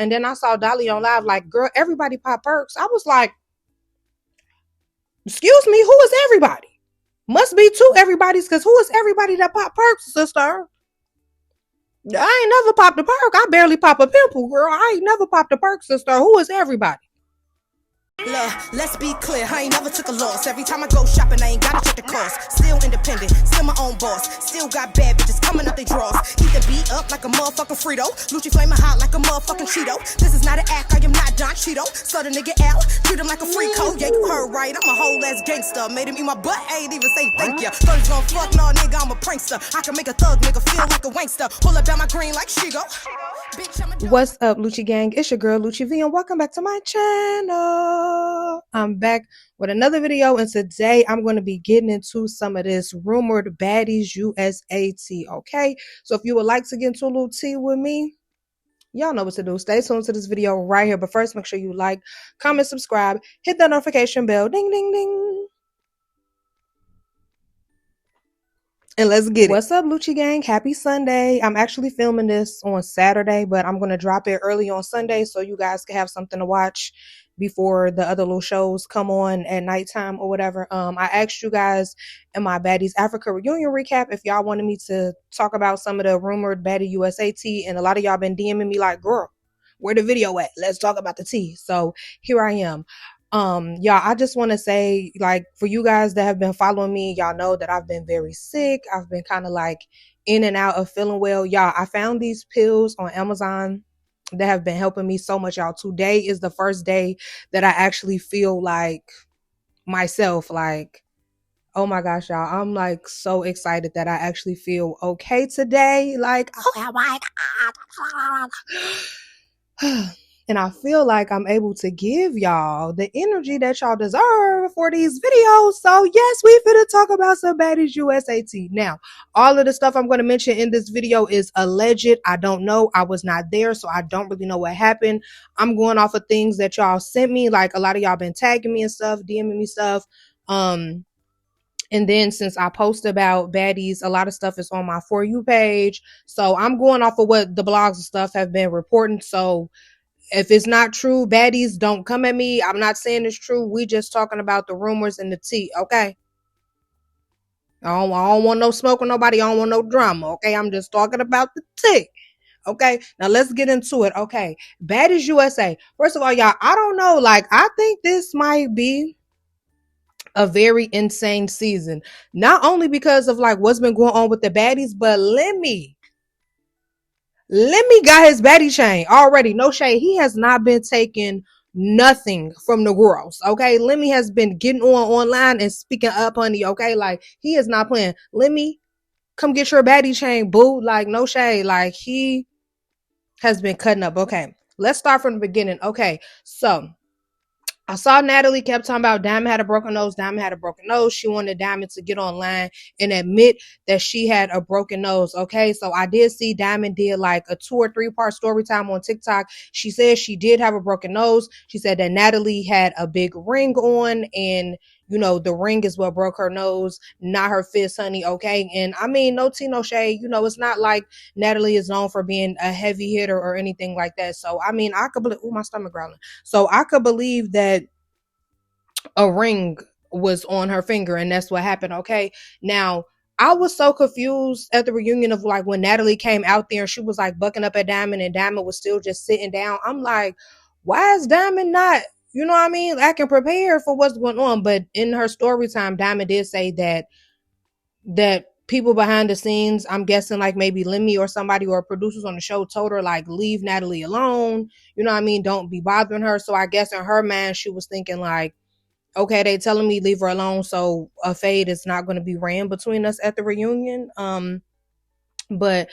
And then I saw Dolly on live like, girl, everybody pop perks. I was like, excuse me, who is everybody? Must be two everybody's, because who is everybody that pop perks, sister? I ain't never popped a perk. I barely pop a pimple, girl. I ain't never popped a perk, sister. Who is everybody? Look, let's be clear, I ain't never took a loss. Every time I go shopping, I ain't gotta check the cost. Still independent, still my own boss. Still got bad bitches coming up they draws. Keep the beat up like a motherfucking Frito. Lucci flaming hot like a motherfucking Cheeto. This is not an act, I am not Don Cheeto. So the nigga out, treat him like a free code. Yeah, you heard right, I'm a whole ass gangster. Made him eat my butt, I ain't even say thank ya. Thought he's gon' fuck, no nigga, I'm a prankster. I can make a thug nigga feel like a wankster. Pull up down my green like Shigo. What's up, Lucci gang? It's your girl Lucci V, and welcome back to my channel. I'm back with another video, and today I'm going to be getting into some of this rumored Baddies USA tea. Okay, so if you would like to get into a little tea with me, y'all know what to do. Stay tuned to this video right here. But first, make sure you like, comment, subscribe, hit that notification bell, ding ding ding. And let's get it. What's up, Lucci gang? Happy Sunday. I'm actually filming this on Saturday, but I'm going to drop it early on Sunday so you guys can have something to watch before the other little shows come on at nighttime or whatever. I asked you guys in my Baddies Africa reunion recap if y'all wanted me to talk about some of the rumored Baddie USA tea, and a lot of y'all been DMing me like, girl, where the video at? Let's talk about the tea. So here I am. Y'all, I just want to say, like, for you guys that have been following me, y'all know that I've been very sick. I've been kind of like in and out of feeling well. Y'all, I found these pills on Amazon that have been helping me so much, y'all. Today is the first day that I actually feel like myself. Like, oh my gosh, y'all, I'm like so excited that I actually feel okay today. Like, oh my God. And I feel like I'm able to give y'all the energy that y'all deserve for these videos. So yes, we finna talk about some Baddies USA tea. Now, all of the stuff I'm going to mention in this video is alleged. I don't know. I was not there, so I don't really know what happened. I'm going off of things that y'all sent me. Like, a lot of y'all been tagging me and stuff, DMing me stuff. And then since I post about Baddies, a lot of stuff is on my For You page. So I'm going off of what the blogs and stuff have been reporting. So if it's not true, Baddies, don't come at me. I'm not saying it's true. We just talking about the rumors and the tea, okay? I don't want no smoke with nobody. I don't want no drama, okay? I'm just talking about the tea, okay? Now let's get into it, okay? Baddies USA. First of all, y'all, I don't know. Like, I think this might be a very insane season. Not only because of like what's been going on with the Baddies, but Lemmy got his baddie chain already. No shade. He has not been taking nothing from the girls. Okay. Lemmy has been getting online and speaking up, honey. Okay. Like, he is not playing. Lemmy, come get your baddie chain, boo. Like, no shade. Like, he has been cutting up. Okay. Let's start from the beginning. Okay. So I saw Natalie kept talking about Diamond had a broken nose. Diamond had a broken nose. She wanted Diamond to get online and admit that she had a broken nose. Okay, so I did see Diamond did like a 2 or 3 part story time on TikTok. She said she did have a broken nose. She said that Natalie had a big ring on, and you know, the ring is what broke her nose, not her fist, honey. Okay, and I mean, no tea, no shade. You know, it's not like Natalie is known for being a heavy hitter or anything like that. So I mean, I could believe. Ooh, my stomach growling. So I could believe that a ring was on her finger and that's what happened. Okay, now I was so confused at the reunion of like when Natalie came out there and she was like bucking up at Diamond and Diamond was still just sitting down. I'm like, why is Diamond not, you know what I mean, acting prepared for what's going on? But in her story time, Diamond did say that people behind the scenes, I'm guessing like maybe Lemmy or somebody or producers on the show told her like, leave Natalie alone, you know what I mean, don't be bothering her. So I guess in her mind she was thinking like, okay, they telling me leave her alone, so a fade is not going to be ran between us at the reunion. But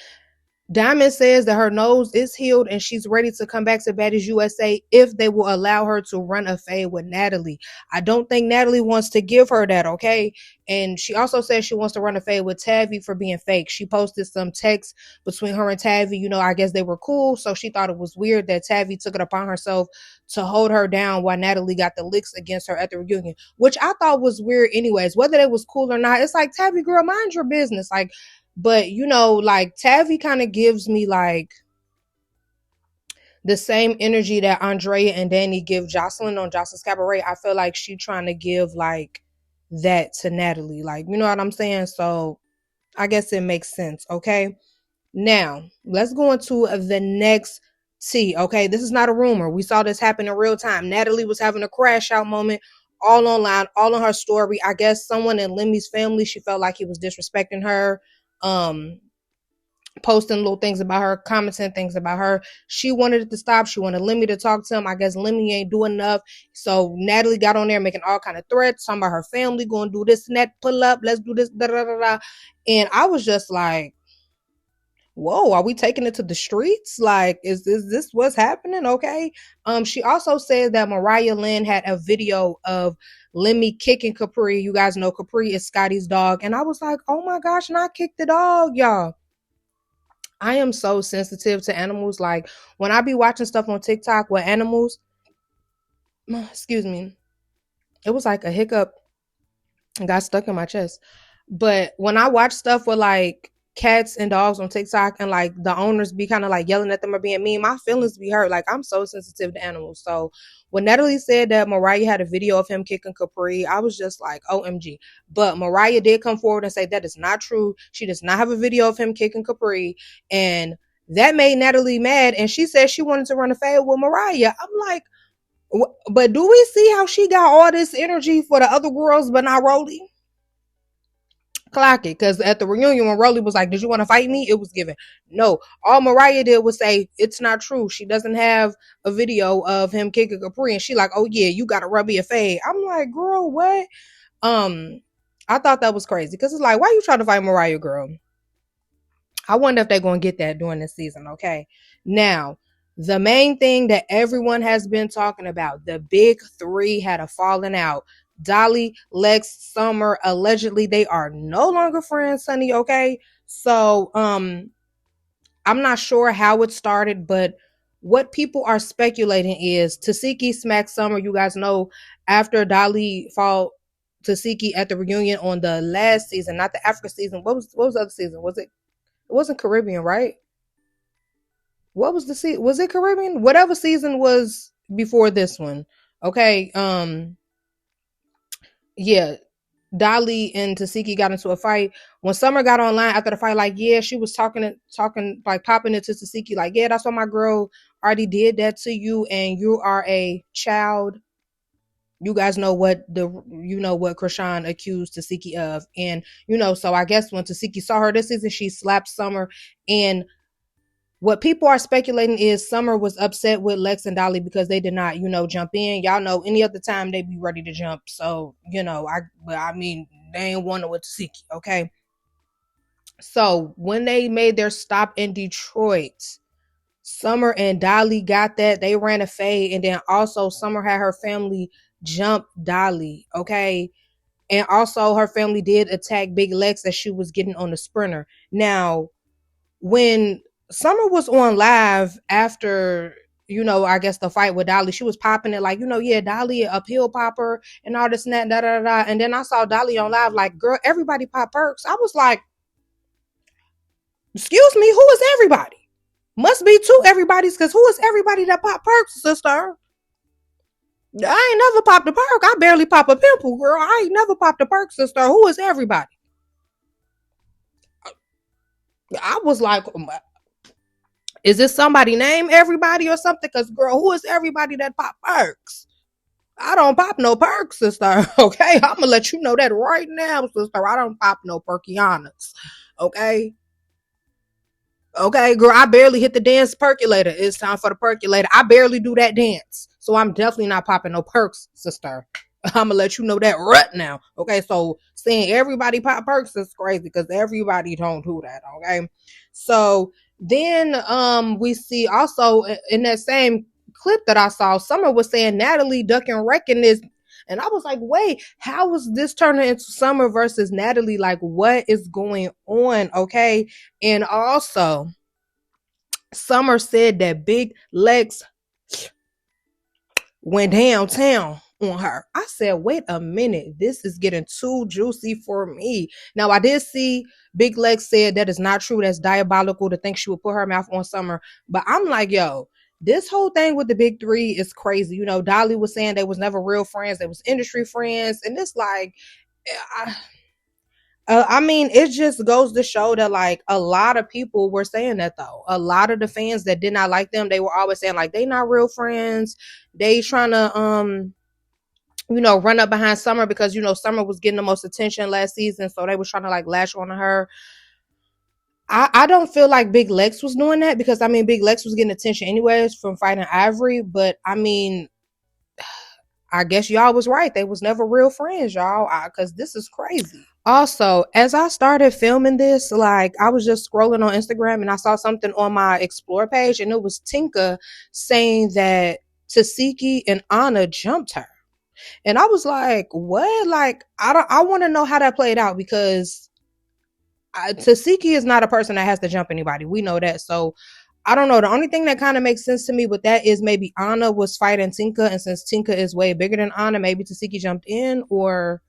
Diamond says that her nose is healed and she's ready to come back to Baddies USA if they will allow her to run a fade with Natalie. I don't think Natalie wants to give her that, okay? And she also says she wants to run a fade with Tavi for being fake. She posted some text between her and Tavi. You know, I guess they were cool, so she thought it was weird that Tavi took it upon herself to hold her down while Natalie got the licks against her at the reunion, which I thought was weird anyways. Whether it was cool or not, it's like, Tavi, girl, mind your business. Like, but you know, like Tavi kind of gives me like the same energy that Andrea and Danny give Jocelyn on Jocelyn's Cabaret, I feel like she trying to give like that to Natalie. Like, you know what I'm saying? So I guess it makes sense. Okay. Now let's go into the next tea. Okay. This is not a rumor. We saw this happen in real time. Natalie was having a crash out moment all online, all on her story. I guess someone in Lemmy's family, she felt like he was disrespecting her. Posting little things about her, commenting things about her. She wanted it to stop. She wanted Lemmy to talk to him. I guess Lemmy ain't doing enough. So Natalie got on there making all kind of threats, talking about her family going to do this and that, pull up, let's do this, da da da da. And I was just like, whoa, are we taking it to the streets? Like, is this what's happening? Okay. She also said that Mariah Lynn had a video of Lemmy kicking Capri. You guys know Capri is Scotty's dog. And I was like, oh my gosh, not kick the dog, y'all. I am so sensitive to animals. Like when I be watching stuff on TikTok with animals, excuse me, it was like a hiccup and got stuck in my chest. But when I watch stuff with like cats and dogs on TikTok and like the owners be kind of like yelling at them or being mean, my feelings be hurt. Like I'm so sensitive to animals. So when Natalie said that Mariah had a video of him kicking Capri, I was just like, OMG. But Mariah did come forward and say that is not true. She does not have a video of him kicking Capri. And that made Natalie mad. And she said she wanted to run a fade with Mariah. I'm like, but do we see how she got all this energy for the other girls but not Rolly? Clock it, because at the reunion when Rolly was like, did you want to fight me? It was given. No, all Mariah did was say it's not true. She doesn't have a video of him kicking Capri, and she like, oh yeah, you gotta rub me a fade. I'm like, girl, what? I thought that was crazy because it's like, why you trying to fight Mariah, girl? I wonder if they're gonna get that during this season. Okay, now the main thing that everyone has been talking about, the big three had a falling out. Dolly, Lex, Summer, allegedly they are no longer friends, honey. Okay. So I'm not sure how it started, but what people are speculating is Tasiki smacked Summer. You guys know after Dolly fought Tasiki at the reunion on the last season, not the Africa season. What was the other season? It wasn't Caribbean, right? What was the season? Was it Caribbean? Whatever season was before this one. Okay. Yeah, Dolly and Tasiki got into a fight. When Summer got online after the fight, like, yeah, she was talking, like popping into Tasiki, like, yeah, that's why my girl already did that to you, and you are a child. You guys know what Chrisean accused Tasiki of, and so I guess when Tasiki saw her this season, she slapped Summer, and what people are speculating is Summer was upset with Lex and Dolly because they did not, jump in. Y'all know any other time they'd be ready to jump. So, I mean, they ain't wanting with Tasiki, okay? So when they made their stop in Detroit, Summer and Dolly got that. They ran a fade. And then also Summer had her family jump Dolly, okay? And also her family did attack Big Lex as she was getting on the sprinter. Now, when Summer was on live after, I guess the fight with Dolly, she was popping it like, yeah, Dolly a pill popper and all this and that, da da da. And then I saw Dolly on live like, girl, everybody pop perks. I was like, excuse me, who is everybody? Must be two everybody's, because who is everybody that pop perks, sister? I ain't never popped a perk. I barely pop a pimple, girl. I ain't never popped a perk, sister. Who is everybody? I was like, is this somebody named everybody or something? Because, girl, who is everybody that pop perks? I don't pop no perks, sister. Okay, I'm gonna let you know that right now, sister. I don't pop no perkianas. Okay. Okay, girl, I barely hit the dance percolator. It's time for the percolator. I barely do that dance. So I'm definitely not popping no perks, sister. I'm gonna let you know that right now. Okay, so saying everybody pop perks is crazy because everybody don't do that. Okay, so then we see also in that same clip that I saw, Summer was saying Natalie ducking wrecking this, and I was like, wait, how was this turning into Summer versus Natalie? Like, what is going on? Okay, and also Summer said that Big Lex went downtown on her. I said, wait a minute, this is getting too juicy for me. Now, I did see Big Lex said that is not true. That's diabolical to think she would put her mouth on Summer. But I'm like, yo, this whole thing with the big three is crazy. You know, Dolly was saying they was never real friends, they was industry friends, and it's like, I, I mean, it just goes to show that like a lot of people were saying that though. A lot of the fans that did not like them, they were always saying like they not real friends. They trying to run up behind Summer because Summer was getting the most attention last season, so they was trying to like lash on her. I don't feel like Big Lex was doing that because I mean Big Lex was getting attention anyways from fighting Ivory, but I mean I guess y'all was right. They was never real friends, y'all, because this is crazy. Also, as I started filming this, like I was just scrolling on Instagram and I saw something on my explore page, and it was Tinka saying that Tasiki and Anna jumped her. And I was like, what? Like, I want to know how that played out because Tasiki is not a person that has to jump anybody. We know that. So I don't know. The only thing that kind of makes sense to me with that is maybe Anna was fighting Tinka, and since Tinka is way bigger than Anna, maybe Tasiki jumped in, or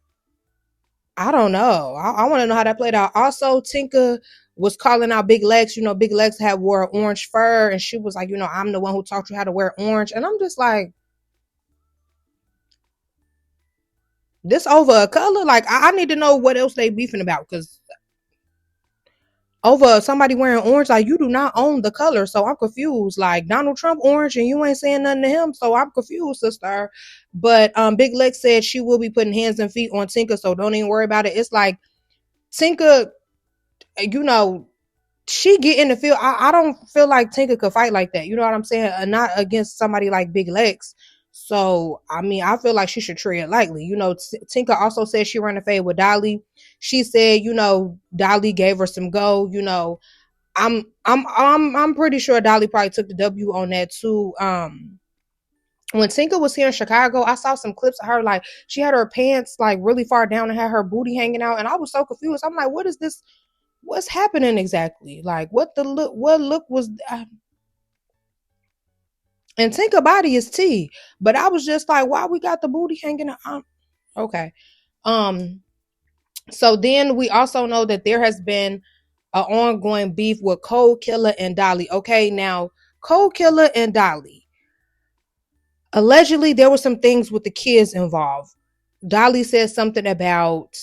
I don't know. I want to know how that played out. Also, Tinka was calling out Big Lex. Big Lex had wore orange fur, and she was like, I'm the one who taught you how to wear orange. And I'm just like, this over a color? Like, I need to know what else they beefing about because over somebody wearing orange, like you do not own the color, so I'm confused. Like Donald Trump orange, and you ain't saying nothing to him, so I'm confused, sister. But Big Lex said she will be putting hands and feet on Tinka, so don't even worry about it. It's like Tinka, you know, she get in the field. I don't feel like Tinka could fight like that. You know what I'm saying? Not against somebody like Big Lex. So I mean, I feel like she should tread lightly. Tinka also said she ran a fade with Dolly. She said, Dolly gave her some go. I'm pretty sure Dolly probably took the W on that too. When Tinka was here in Chicago, I saw some clips of her, like she had her pants like really far down and had her booty hanging out, and I was so confused. I'm like, what is this? What's happening exactly? Like, what look was? And Tinka body is T, but I was just like, why we got the booty hanging out? Okay. Um. So then we also know that there has been an ongoing beef with Cold Killer and Dolly. Okay, now Cold Killer and Dolly. Allegedly, there were some things with the kids involved. Dolly said something about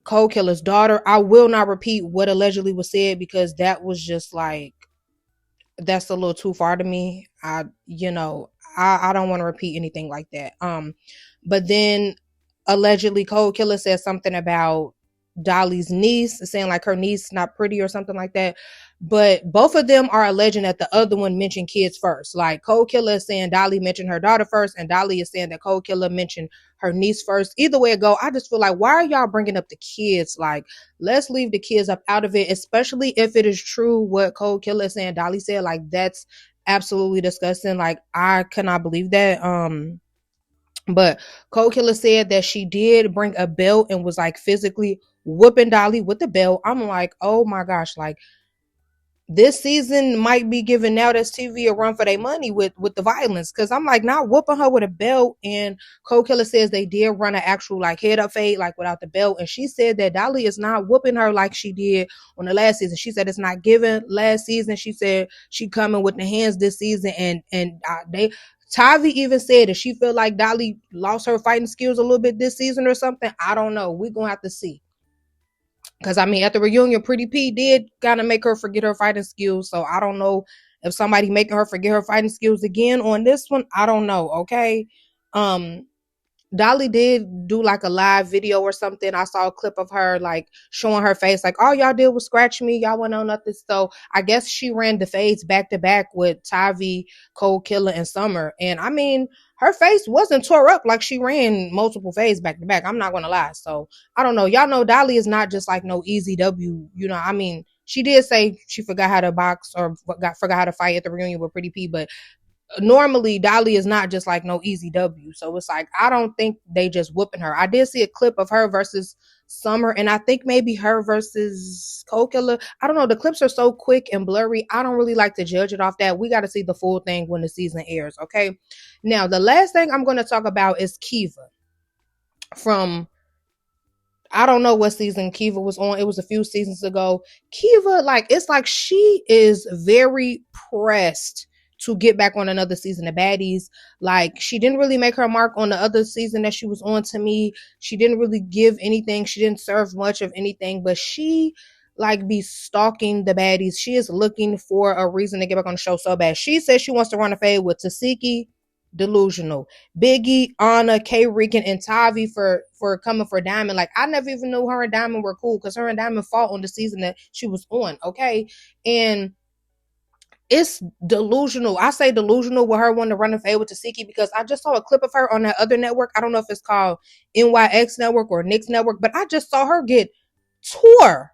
Cold Killer's daughter. I will not repeat what allegedly was said because that was just like, that's a little too far to me. I don't want to repeat anything like that. But then allegedly Cold Killer said something about Dolly's niece, saying like her niece not pretty or something like that. But both of them are alleging that the other one mentioned kids first. Like Cold Killer is saying Dolly mentioned her daughter first, and Dolly is saying that Cold Killer mentioned her niece first. Either way it go, I just feel like, why are y'all bringing up the kids? Like, let's leave the kids up out of it, especially if it is true what Cold Killer is saying. Dolly said, like, that's absolutely disgusting. Like, I cannot believe that. But Cold Killer said that she did bring a belt and was like physically whooping Dolly with the belt. I'm like, oh my gosh, like this season might be giving Now That's TV a run for their money with the violence, because I'm like, not whooping her with a belt. And Cold Killer says they did run an actual like head up fade like without the belt, and she said that Dolly is not whooping her like she did on the last season. She said it's not given last season. She said she coming with the hands this season, and they Tavi even said that she feel like Dolly lost her fighting skills a little bit this season or something. I don't know. We're gonna have to see. Because I mean, at the reunion, Pretty P did kind of make her forget her fighting skills. So I don't know if somebody making her forget her fighting skills again on this one. I don't know. Okay. Um, Dolly did do like a live video or something. I saw a clip of her like showing her face, like all y'all did was scratch me. Y'all went on nothing. So I guess she ran the fades back to back with Tavi, Cold Killer, and Summer. And I mean, her face wasn't tore up like she ran multiple fades back to back. I'm not gonna lie. So I don't know. Y'all know Dolly is not just like no easy W. I mean, she did say she forgot how to box or forgot how to fight at the reunion with Pretty P, but normally Dolly is not just like no easy W. So it's like, I don't think they just whooping her. I did see a clip of her versus Summer, and I think maybe her versus Cold Killer. I don't know. The clips are so quick and blurry. I don't really like to judge it off that. We got to see the full thing when the season airs. Okay. Now, the last thing I'm going to talk about is Kiva from, I don't know what season Kiva was on. It was a few seasons ago. Kiva, like, it's like she is very pressed to get back on another season of Baddies. Like, she didn't really make her mark on the other season that she was on to me. She didn't really give anything. She didn't serve much of anything, but she like be stalking the Baddies. She is looking for a reason to get back on the show so bad. She says she wants to run a fade with Tasiki, delusional. Biggie, Anna, K Rican, and Tavi for coming for Diamond. Like, I never even knew her and Diamond were cool because her and Diamond fought on the season that she was on. Okay. And it's delusional. I say delusional with her wanting to run a fade with Tasiki because I just saw a clip of her on that other network. I don't know if it's called NYX Network or Nick's Network, but I just saw her get tore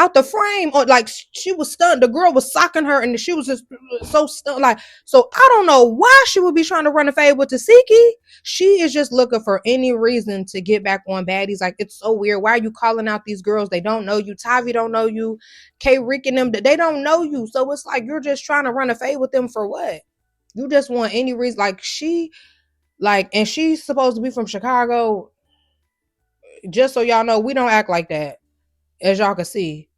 out the frame, or like she was stunned. The girl was socking her and she was just so stunned. Like, so I don't know why she would be trying to run a fade with Tasiki. She is just looking for any reason to get back on Baddies. Like, it's so weird. Why are you calling out these girls? They don't know you. Tavi don't know you. K Rick and them, they don't know you. So it's like you're just trying to run a fade with them for what? You just want any reason. And she's supposed to be from Chicago. Just so y'all know, we don't act like that. As y'all can see.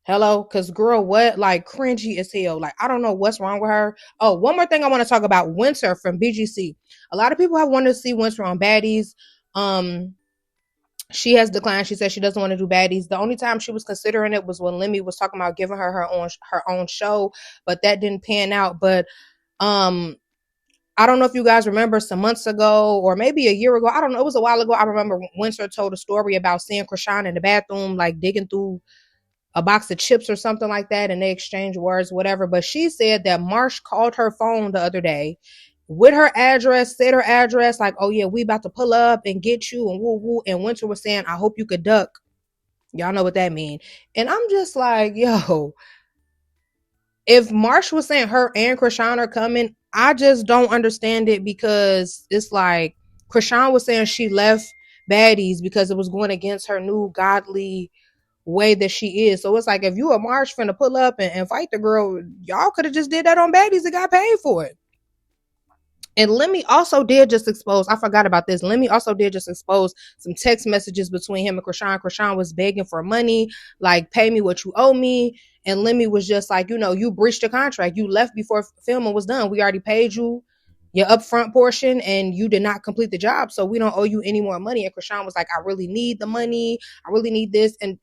Hello? Because, girl, what? Like, cringy as hell. Like, I don't know what's wrong with her. Oh, one more thing I want to talk about. Winter from BGC. A lot of people have wanted to see Winter on Baddies. She has declined. She said she doesn't want to do Baddies. The only time she was considering it was when Lemmy was talking about giving her own show, but that didn't pan out. But I don't know if you guys remember some months ago or maybe a year ago. I don't know. It was a while ago. I remember Winter told a story about seeing Chrisean in the bathroom, like digging through a box of chips or something like that, and they exchanged words, whatever. But she said that Marsh called her phone the other day with her address, said her address, like, oh yeah, we about to pull up and get you, and woo woo. And Winter was saying, I hope you could duck. Y'all know what that mean. And I'm just like, yo, if Marsh was saying her and Chrisean are coming, I just don't understand it, because it's like Chrisean was saying she left Baddies because it was going against her new godly way that she is. So it's like, if you a Marsh finna pull up and fight the girl, y'all could have just did that on Baddies and got paid for it. And Lemmy also did just expose, I forgot about this. Lemmy also did just expose some text messages between him and Chrisean. Chrisean was begging for money, like, pay me what you owe me. And Lemmy was just like, you breached the contract. You left before filming was done. We already paid you your upfront portion and you did not complete the job. So we don't owe you any more money. And Chrisean was like, I really need the money. I really need this. And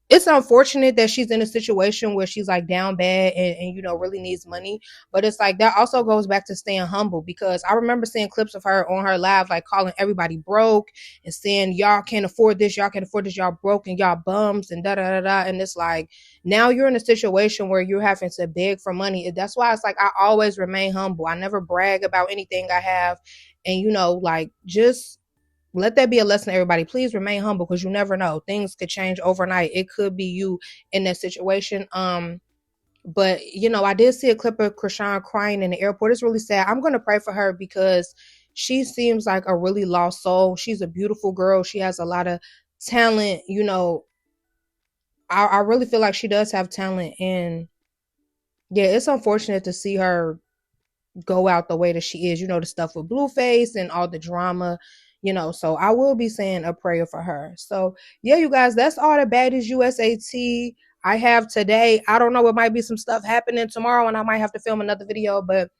it's unfortunate that she's in a situation where she's like down bad and really needs money. But it's like that also goes back to staying humble, because I remember seeing clips of her on her live, like calling everybody broke and saying, y'all can't afford this, y'all broke and y'all bums and da da da da. And it's like, now you're in a situation where you're having to beg for money. That's why it's like I always remain humble. I never brag about anything I have. And just let that be a lesson to everybody. Please remain humble, because you never know. Things could change overnight. It could be you in that situation. But I did see a clip of Chrisean crying in the airport. It's really sad. I'm gonna pray for her, because she seems like a really lost soul. She's a beautiful girl. She has a lot of talent. I really feel like she does have talent. And yeah, it's unfortunate to see her go out the way that she is, the stuff with Blueface and all the drama, so I will be saying a prayer for her. So yeah, you guys, that's all the Baddies USAT I have today. I don't know, it might be some stuff happening tomorrow and I might have to film another video, but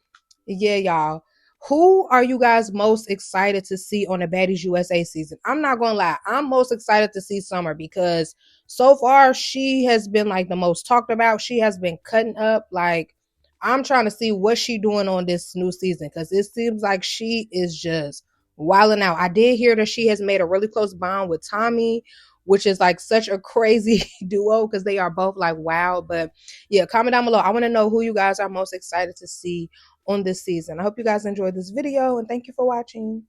yeah, y'all, who are you guys most excited to see on the Baddies USA season? I'm not gonna lie, I'm most excited to see Summer, because so far she has been like the most talked about. She has been cutting up. Like, I'm trying to see what she doing on this new season, because it seems like she is just wilding out. I did hear that she has made a really close bond with Tommy, which is like such a crazy duo, because they are both like wild. But yeah, comment down below. I want to know who you guys are most excited to see on this season. I hope you guys enjoyed this video, and thank you for watching.